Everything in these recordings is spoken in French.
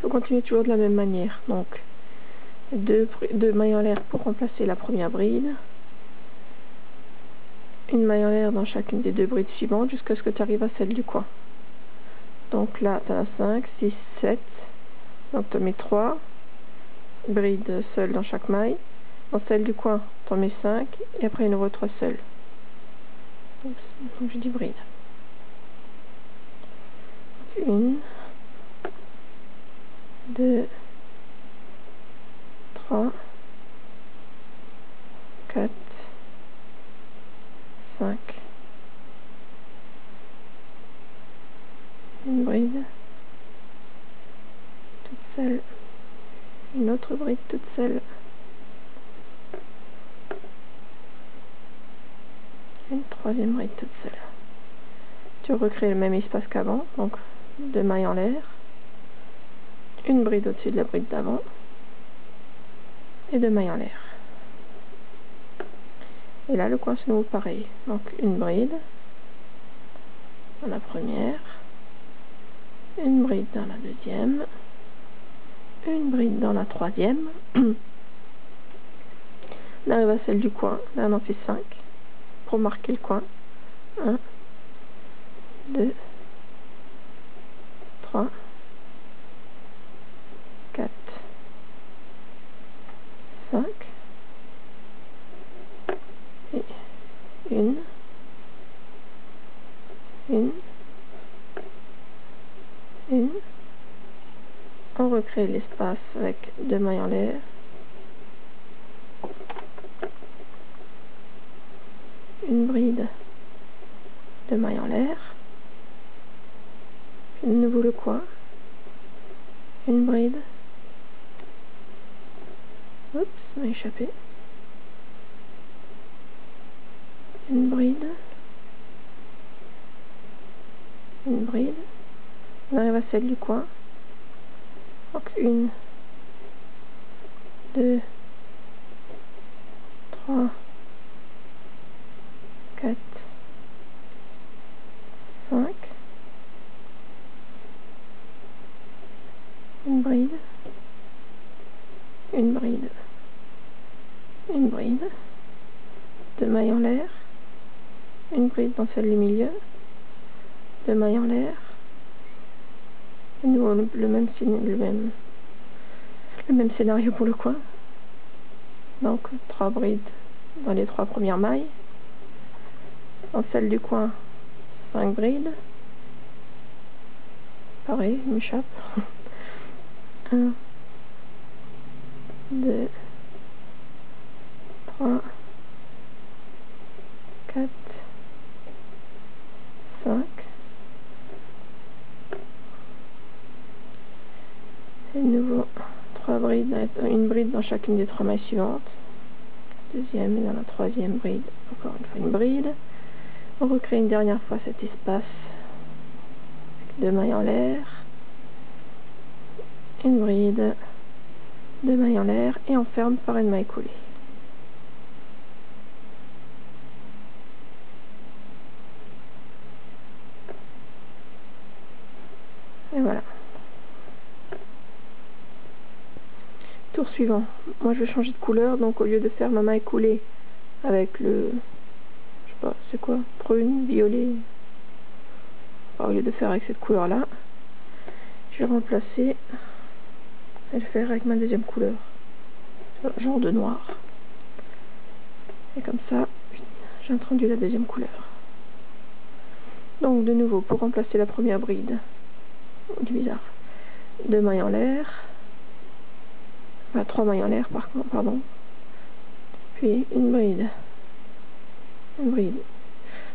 faut continuer toujours de la même manière. Donc, deux mailles en l'air pour remplacer la première bride. Une maille en l'air dans chacune des deux brides suivantes jusqu'à ce que tu arrives à celle du coin. Donc là, tu as 5, 6, 7. Donc tu mets 3 brides seules dans chaque maille. Dans celle du coin, tu en mets 5. Et après, il y en aura 3 seules. Donc je dis bride. 1, 2, 3, 4, 5. Une bride toute seule. Une autre bride toute seule. Une troisième bride toute seule. Tu recrées le même espace qu'avant, donc 2 mailles en l'air, une bride au-dessus de la bride d'avant et 2 mailles en l'air. Et là le coin c'est nouveau pareil, donc une bride dans la première, une bride dans la deuxième, une bride dans la troisième. On arrive à celle du coin, là on en fait 5 pour marquer le coin. 1, 2, 3, 4, 5 et une, on recrée l'espace avec 2 mailles en l'air, une bride, 2 mailles en l'air, puis de nouveau le coin, une bride, oups, ça m'a échappé, une bride, on arrive à celle du coin, donc 1, 2, 3, 4, 5, une bride, une bride, 2 mailles en l'air, une bride dans celle du milieu, 2 mailles en l'air, et nous le même scénario pour le coin. Donc 3 brides dans les 3 premières mailles, dans celle du coin 5 brides, pareil, il m'échappe. 1, 2, 3, 4, 5. Et de nouveau 3 brides, une bride dans chacune des 3 mailles suivantes. Deuxième et dans la troisième bride, encore une fois une bride. On recrée une dernière fois cet espace avec 2 mailles en l'air, une bride, 2 mailles en l'air et on ferme par une maille coulée. Et voilà. Tour suivant. Moi je vais changer de couleur, donc au lieu de faire ma maille coulée avec le, je sais pas, c'est quoi, prune, violet, au lieu de faire avec cette couleur là, je vais remplacer et le faire avec ma deuxième couleur, genre de noir. Et comme ça, j'ai introduit la deuxième couleur. Donc de nouveau, pour remplacer la première bride, du bizarre, 2 mailles en l'air, enfin 3 mailles en l'air pardon, puis une bride.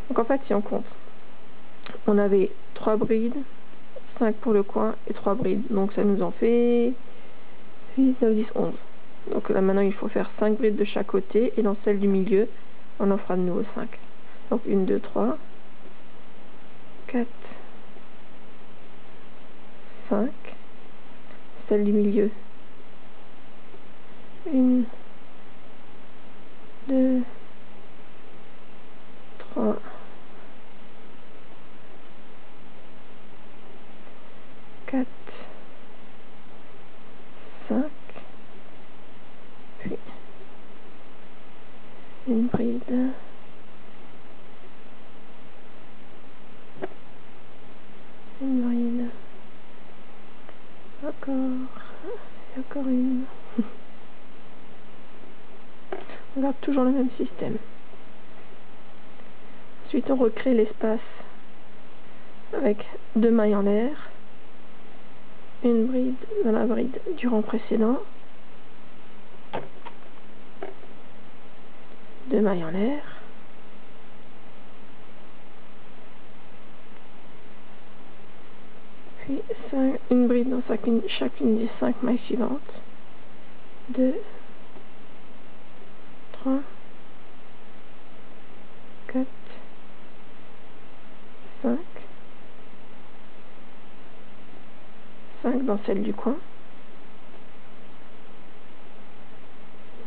Donc en fait, si on compte, on avait 3 brides, 5 pour le coin et 3 brides. Donc ça nous en fait 8, 9, 10, 11. Donc là maintenant il faut faire 5 brides de chaque côté et dans celle du milieu, on en fera de nouveau 5. Donc 1, 2, 3, 4, 5. Celle du milieu. 1, 2, 3, 4, une bride, une bride, encore, et encore une. On garde toujours le même système. Ensuite on recrée l'espace avec 2 mailles en l'air, une bride dans la bride du rang précédent, 2 mailles en l'air, puis une bride dans chacune des 5 mailles suivantes, 2, 3, 4, 5, 5 dans celle du coin,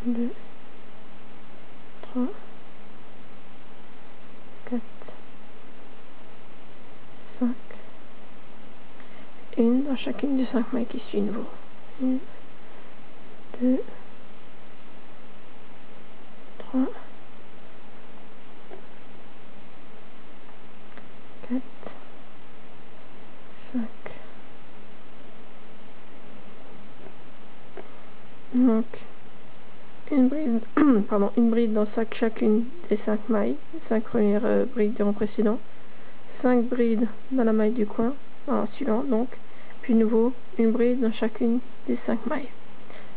2, 3, 4, 5, une dans chacune des 5 mailles qui suit nouveau. 1, 2, 3, 4, 5. Donc, une bride, une bride dans chacune des 5 mailles, 5 premières brides du rang précédent, 5 brides dans la maille du coin, dans la suivante donc, puis nouveau, une bride dans chacune des 5 mailles.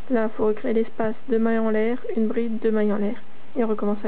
Là, il faut recréer l'espace 2 mailles en l'air, une bride, 2 mailles en l'air, et on recommence.